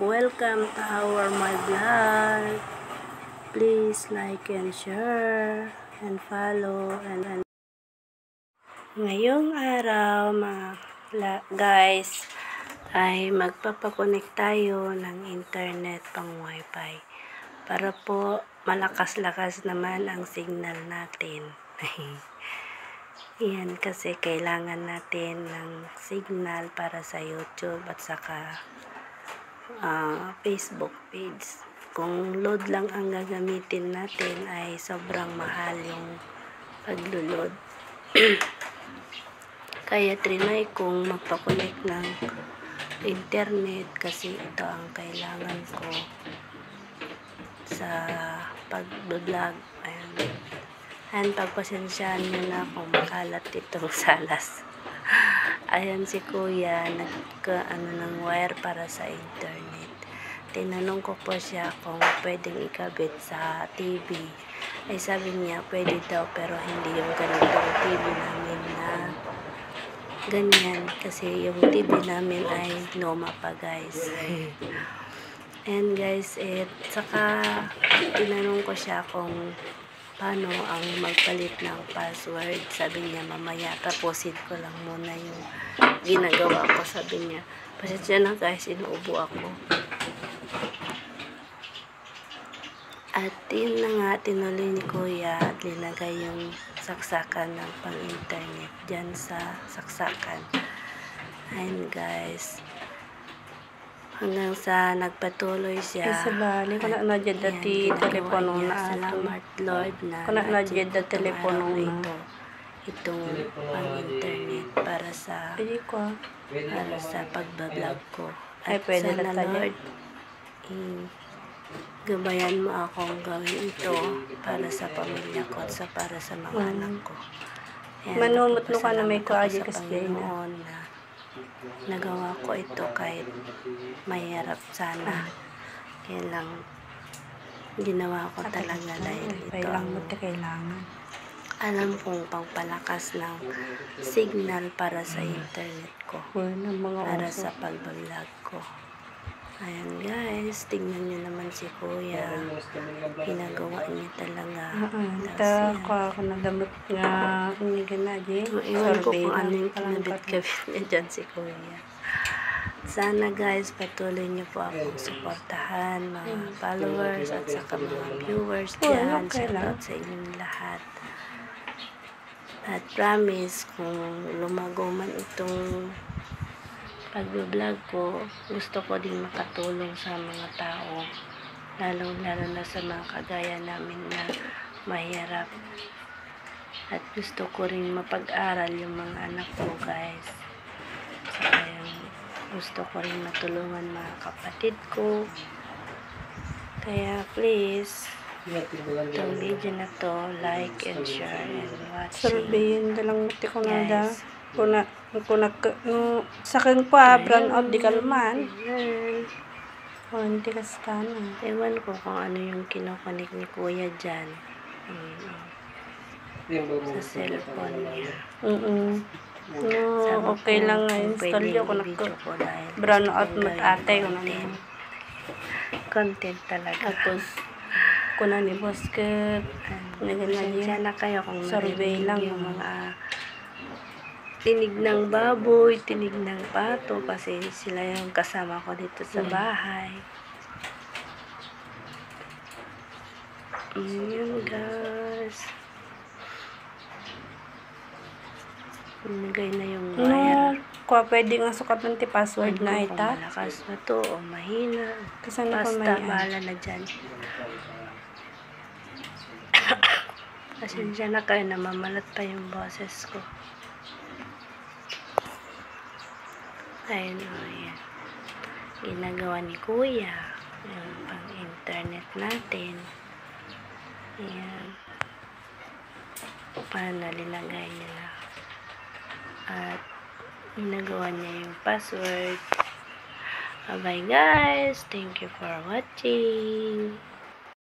Welcome to my vlog. Please like and share and follow. And ngayong araw mga guys ay magpapakonect tayo ng internet pang wifi para po malakas-lakas naman ang signal natin. Yan kasi kailangan natin ng signal para sa YouTube at saka Facebook page. Kung load lang ang gagamitin natin ay sobrang mahal yung paglo-load. Kaya trinay kong magpakonect ng internet kasi ito ang kailangan ko sa pag-vlog. Ayan, pagpasensyaan nyo na kung makalat itong salas. Ayan si kuya, nagka-ano ng wire para sa internet. Tinanong ko po siya kung pwedeng ikabit sa TV. Ay sabi niya, pwede daw pero hindi yung ganitong TV namin na ganyan. Kasi yung TV namin ay luma pa guys. And guys, saka tinanong ko siya kung paano ang magpalit ng password. Sabi niya mamaya tapusin ko lang muna yung ginagawa ko. Sabi niya pasensya na guys, inuubo ako. At yun na nga, tinuloy ni kuya at linagay yung saksakan ng pang internet dyan sa saksakan. Ayun guys, hanggang sa nagpatuloy siya. Kasi bali, kung na dyan dati telepono na salamat Lord na kung na dyan dati telepono na itong pang-internet para sa pagbablog ko. At pwede sana na Lord, gabayan mo akong gawin ito para sa pamilya ko at para sa mga anak ko. Manumot no ka na may kuaji kasi na nagawa ko ito kahit mahirap sana. Kaya lang ginawa ko talaga dahil ito ang kailangan. Alam kong pangpalakas ng signal para sa internet ko. Para sa pagbablog ko. Ayan guys, tingnan nyo naman si kuya. Ginagawa niya talaga. Ako nagamit nga hindi ganaji. Iwan ko kung ano yung kinabit-kabit niya dyan si kuya. Sana guys, patuloy niyo po akong suportahan, mga followers at saka mga viewers dyan. Shoutout sa inyong lahat. At promise, kung lumago man itong pag-vlog ko, gusto ko din makatulong sa mga tao, lalo na sa mga kagaya namin na mahirap. At gusto ko rin mapag-aral yung mga anak ko guys. Kaya gusto ko rin matulungan mga kapatid ko. Kaya please, itong video na to, like and share and watch. Sabihin dalang muti ko na da. Kuna saking pa brown out di kalman. Hindi ka sana. Ewan ko kung ano yung kinokonek ni kuya dyan. Sa cellphone niya. No, okay lang nga install yun kung brown out mo ate ko na content talaga. Tapos kuna ni basket Pasensya na kayo kung survey lang yung mga tinig ng baboy, tinig ng pato kasi sila yung kasama ko dito sa bahay. Yun guys. Nagay na yung wire. Kung pwede nga sukat ng password na ita. Malakas na to o mahina. Basta bahala na dyan. Pasensya na kayo, namamalat pa yung boses ko. Ayun o, yan. Ginagawa ni kuya. Yung pang-internet natin. Ayan. Paano linagay nila. At ginagawa niya yung password. Bye guys. Thank you for watching.